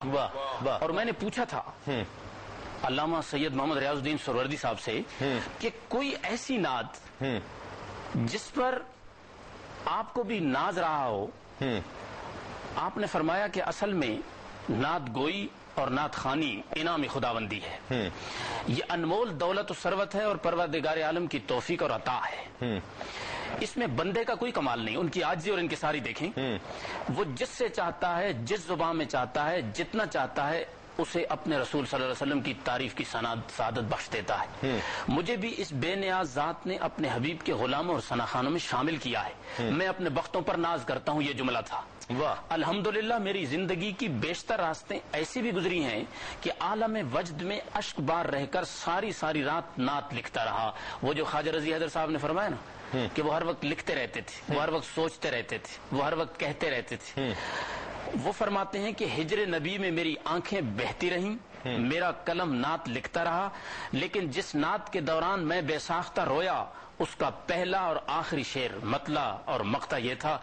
واہ واہ. اور میں نے پوچھا تھا علامہ سید محمد ریاض الدین سروردی صاحب سے کہ کوئی ایسی نعت جس پر آپ کو بھی ناز رہا ہو. آپ نے فرمایا کہ اصل میں نعت گوئی اور نعت خوانی انعام خداوندی ہے، یہ انمول دولت و ثروت ہے اور پروردگار عالم کی توفیق اور عطا ہے. اس میں بندے کا کوئی کمال نہیں. ان کی عاجزی اور انکساری دیکھیں، وہ جس سے چاہتا ہے، جس زبان میں چاہتا ہے، جتنا چاہتا ہے اسے اپنے رسول صلی اللہ علیہ وسلم کی تعریف کی سعادت بخش دیتا ہے. مجھے بھی اس بے نیاز ذات نے اپنے حبیب کے غلاموں اور ثناخانوں میں شامل کیا ہے. میں اپنے بختوں پر ناز کرتا ہوں. یہ جملہ تھا. الحمدللہ میری زندگی کی بیشتر راستے ایسی بھی گزری ہیں کہ عالم وجد میں اشک بار رہ کر ساری رات نعت لکھتا رہا. وہ جو خواجہ رضی حیدر صاحب نے فرمایا نا کہ وہ ہر وقت لکھتے رہتے تھے، وہ ہر وقت سوچتے رہتے تھے، وہ ہر وقت کہتے رہتے تھے. وہ فرماتے ہیں کہ ہجر نبی میں میری آنکھیں بہتی رہیں، میرا قلم نعت لکھتا رہا، لیکن جس نعت کے دوران میں بے ساختہ رویا اس کا پہلا اور آخری شعر مطلع اور مقطع یہ تھا: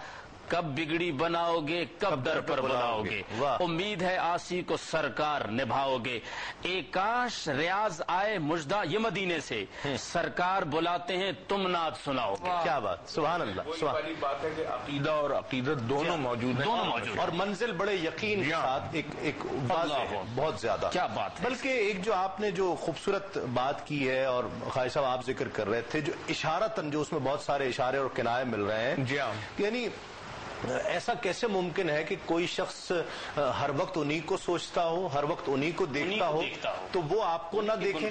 کب بگڑی بناؤ گے، کب در پر بلاؤ گے، امید ہے آسی کو سرکار نبھاؤ گے. ایک کاش ریاض آئے مجدہ یہ مدینے سے، سرکار بلاتے ہیں تم نعت سناؤ گے. کیا بات، سبحان اللہ. پہلی بات ہے کہ عقیدہ اور عقیدت دونوں موجود ہیں، دونوں موجود اور منزل بڑے یقین کے ساتھ ایک واضح ہے، بہت زیادہ. کیا بات ہے. بلکہ ایک جو آپ نے جو خوبصورت بات کی ہے اور خواجہ صاحب آپ ذکر کر رہے تھے، جو اشارتاً جو اس میں بہت سارے اشارے اور کنائے مل رہے ہیں، جی ہاں، یعنی ایسا کیسے ممکن ہے کہ کوئی شخص ہر وقت انہی کو سوچتا ہو، ہر وقت انہی کو دیکھتا ہو تو وہ آپ کو نہ دیکھے؟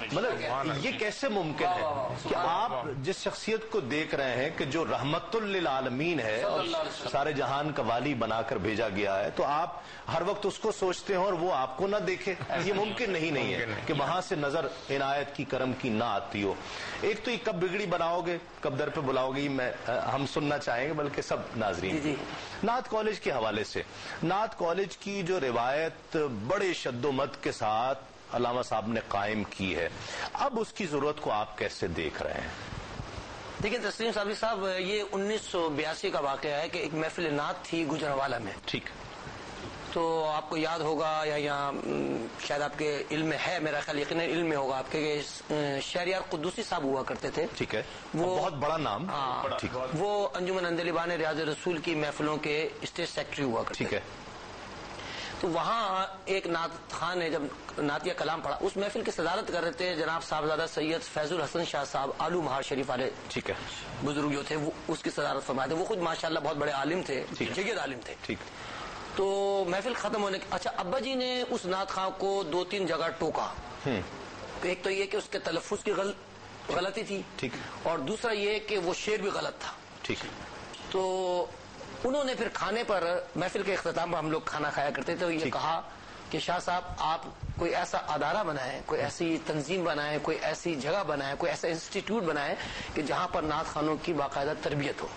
مطلب یہ کیسے ممکن ہے کہ آپ جس شخصیت کو دیکھ رہے ہیں کہ جو رحمت للعالمین ہے اور سارے جہان کا والی بنا کر بھیجا گیا ہے، تو آپ ہر وقت اس کو سوچتے ہیں اور وہ آپ کو نہ دیکھے؟ یہ ممکن نہیں ہے کہ وہاں سے نظر عنایت کی کرم کی نہ آتی ہو. ایک تو یہ کب بگڑی بناؤ گے، کب در پہ بلاؤ گے، ہم سننا چاہیں گے بلکہ سب ناظرین. نعت کالج کے حوالے سے، نعت کالج کی جو روایت بڑے شد و مد کے ساتھ علامہ صاحب نے قائم کی ہے، اب اس کی ضرورت کو آپ کیسے دیکھ رہے ہیں؟ دیکھیں تسلیم صاحب، یہ 1982 کا واقعہ ہے کہ ایک محفل نعت تھی گجرانوالہ میں. ٹھیک. تو آپ کو یاد ہوگا یا یہاں شاید آپ کے علم میں ہے، میرا خیال یقیناً علم میں ہوگا آپ کے، کہ شہریار قدوسی صاحب ہوا کرتے تھے. ٹھیک ہے، وہ بہت بڑا نام. ٹھیک. وہ انجمن عندلیبان ریاض رسول کی محفلوں کے اسٹیج سیکرٹری ہوا کرتے. ٹھیک ہے. تو وہاں ایک نعت خان نے جب نعتیہ کلام پڑھا، اس محفل کی صدارت کر رہے تھے جناب صاحبزادہ سید فیض الحسن شاہ صاحب، آلو مہار شریف والے. ٹھیک ہے. بزرگ جو تھے وہ اس کی صدارت فرمائے تھے. وہ خود ماشاءاللہ بہت بڑے عالم تھے، جید عالم تھے. ٹھیک. تو محفل ختم ہونے اچھا ابا جی نے اس نعت خان کو 2-3 جگہ ٹوکا. ایک تو یہ کہ اس کے تلفظ کی غلطی تھی، ٹھیک، اور دوسرا یہ کہ وہ شعر بھی غلط تھا. ٹھیک. تو انہوں نے پھر کھانے پر، محفل کے اختتام پر ہم لوگ کھانا کھایا کرتے تھے، تو یہ کہا کہ شاہ صاحب آپ کوئی ایسا ادارہ بنائیں، کوئی ایسی تنظیم بنائیں، کوئی ایسی جگہ بنائیں، کوئی ایسا انسٹیٹیوٹ بنائیں کہ جہاں پر نعت خانوں کی باقاعدہ تربیت ہو.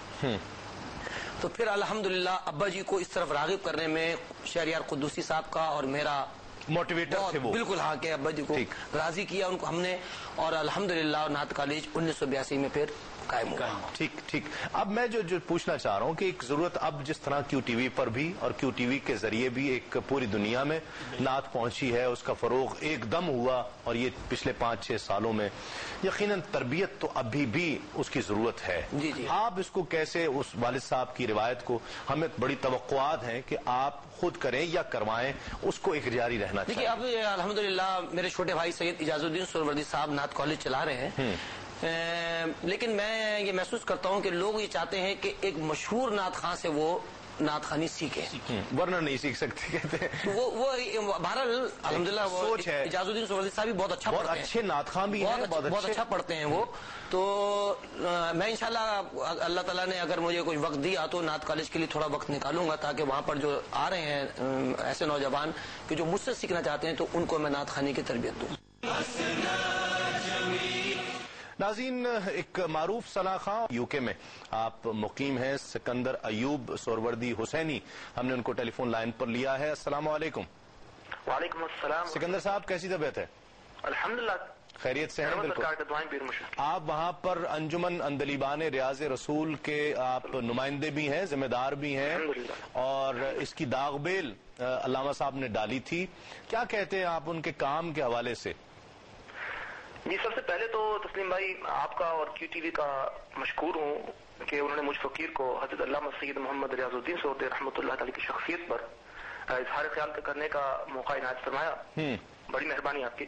تو پھر الحمدللہ ابا جی کو اس طرف راغب کرنے میں شہریار قدوسی صاحب کا اور میرا موٹیویٹر تھے وہ. بالکل ہاں، کہ ابا جی کو راضی کیا ان کو ہم نے، اور الحمدللہ نعت کالج 1982 میں پھر قائم ہوا. ٹھیک ٹھیک. اب میں جو پوچھنا چاہ رہا ہوں کہ ایک ضرورت اب جس طرح کیو ٹی وی پر بھی اور کیو ٹی وی کے ذریعے بھی ایک پوری دنیا میں نعت پہنچی ہے، اس کا فروغ ایک دم ہوا، اور یہ پچھلے 5-6 سالوں میں یقیناً تربیت تو ابھی بھی اس کی ضرورت ہے. جی جی. آپ اس کو کیسے، اس والد صاحب کی روایت کو، ہمیں بڑی توقعات ہیں کہ آپ خود کریں یا کروائیں، اس کو ایک جاری رہنا چاہیے. دیکھیے اب الحمدللہ میرے چھوٹے بھائی سید اجاز الدین سروردی صاحب نعت کالج چلا رہے ہیں، لیکن میں یہ محسوس کرتا ہوں کہ لوگ یہ چاہتے ہیں کہ ایک مشہور نعت خان سے وہ نعت خوانی سیکھیں، ورنہ نہیں سیکھ سکتے کہتے ہیں. وہ بہرحال الحمدللہ سوچ ہے. اجاز الدین سروردی صاحب بھی بہت اچھا پڑھتے ہیں، بہت اچھے نعت خان بھی ہیں، بہت اچھا پڑھتے ہیں وہ. تو میں انشاءاللہ اللہ تعالیٰ نے اگر مجھے کوئی وقت دیا تو نعت کالج کے لیے تھوڑا وقت نکالوں گا، تاکہ وہاں پر جو آ رہے ہیں ایسے نوجوان کہ جو مجھ سے سیکھنا چاہتے ہیں تو ان کو میں نعت خوانی کی تربیت دوں. ناظرین، ایک معروف ثناخواں یو کے میں آپ مقیم ہیں، سکندر ایوب سوروردی حسینی، ہم نے ان کو ٹیلی فون لائن پر لیا ہے. السلام علیکم. وعلیکم السلام. سکندر صاحب کیسی طبیعت ہے؟ الحمدللہ خیریت سے ہیں؟ بالکل. آپ وہاں پر انجمن عندلیبان ریاض رسول کے آپ نمائندے بھی ہیں، ذمہ دار بھی ہیں، اور اس کی داغ بیل علامہ صاحب نے ڈالی تھی، کیا کہتے ہیں آپ ان کے کام کے حوالے سے؟ جی، سب سے پہلے تو تسلیم بھائی آپ کا اور کیو ٹی وی کا مشکور ہوں کہ انہوں نے مجھ فقیر کو حضرت علامہ سید محمد ریاض الدین سہروردی رحمۃ اللہ تعالی کی شخصیت پر اظہار خیال کرنے کا موقع عنایت فرمایا. بڑی مہربانی آپ کی.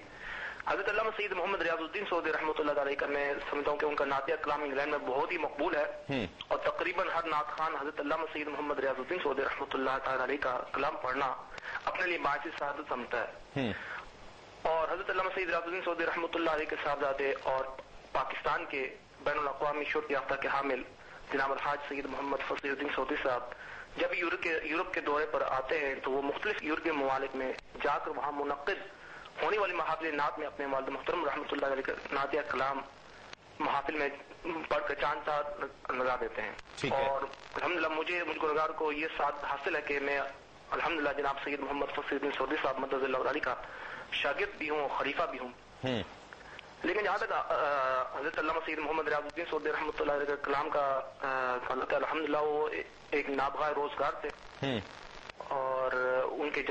حضرت علامہ سید محمد ریاض الدین سہروردی رحمۃ اللہ تعالی کا میں سمجھتا ہوں کہ ان کا نعتیہ کلام انگلینڈ میں بہت ہی مقبول ہے، اور تقریباً ہر نعت خان حضرت علامہ سید محمد ریاض الدین سہروردی رحمۃ اللہ تعالی کا کلام پڑھنا اپنے لیے باعث سعادت سمجھتا ہے. اور حضرت علامہ سید ریاض الدین سہروردی رحمۃ اللہ علیہ کے صاحبزادے اور پاکستان کے بین الاقوامی شہرت یافتہ کے حامل جناب الحاج سید محمد فضل الدین سہروردی صاحب جب یورپ کے دورے پر آتے ہیں تو وہ مختلف یورپی ممالک میں جا کر وہاں منعقد ہونے والی محافل نعت میں اپنے والد محترم رحمۃ اللہ علیہ کا نعتیہ کلام محافل میں پڑھ کر چاند چاند لگا دیتے ہیں. اور الحمدللہ مجھے گلگار کو یہ سعادت حاصل ہے کہ میں الحمدللہ جناب سید محمد فضل الدین سہروردی صاحب مدد اللہ علیہ کا شاگرد بھی ہوں، خلیفہ بھی ہوں. لیکن جہاں تک حضرت علامہ سید محمد ریاض الدین سہروردی رحمۃ اللہ علیہ کے کلام کا الحمدللہ وہ ایک نابغہ روزگار تھے، اور ان کے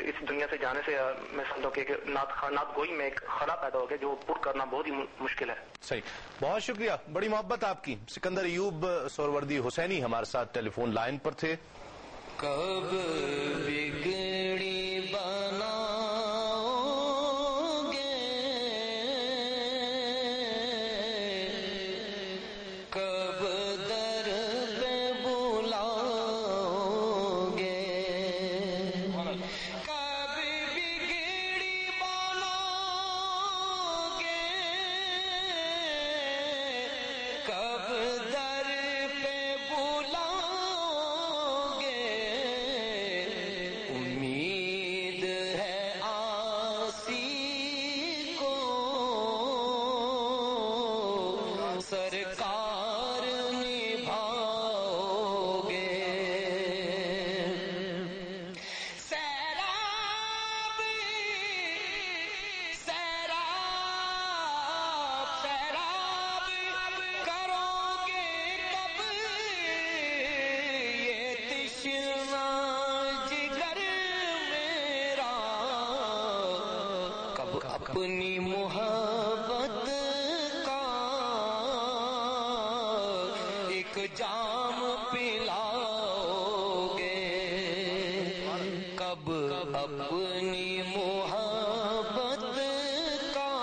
اس دنیا سے جانے سے میں سمجھتا ہوں کہ نعت گوئی میں ایک خلا پیدا ہو گیا جو پر کرنا بہت ہی مشکل ہے. صحیح، بہت شکریہ، بڑی محبت آپ کی. سکندر ایوب سہروردی حسینی ہمارے ساتھ ٹیلی فون لائن پر تھے. کب بگڑی بنا اپنی محبت کا ایک جام پلاؤ گے، کب اپنی محبت کا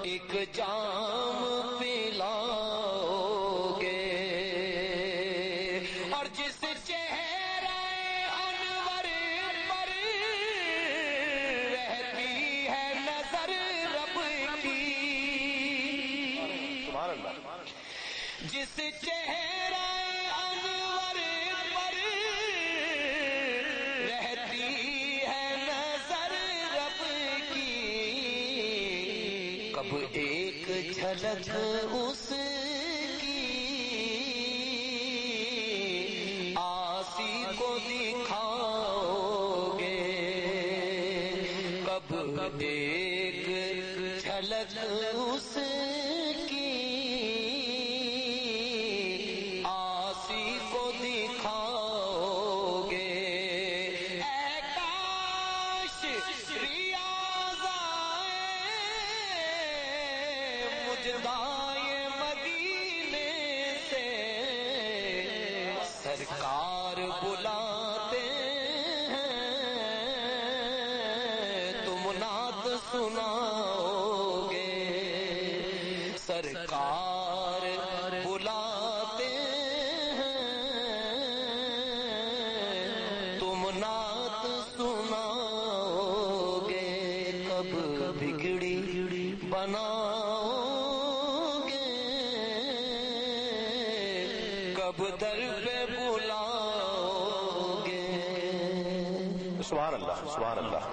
ایک جام پلاؤ گے. اور جس چہرے انور پر رہتی ہے نظر رب کی، جس چہرے انور پر رہتی ہے نظر رب کی، کب ایک جھلک اس آسی کو دکھاؤ گے، کب ایک جھلک اس کی آسی کو دکھاؤ گے. اے کاش ریاض مجدائے مدینے سے سرکار بلاتے ہیں، تم نعت سناؤ گے. سرکار بلاتے ہیں، تم نعت سناؤ گے. کب بگڑی بناؤ گے، کب در پہ بلاؤ گے. سبحان اللہ، سبحان اللہ.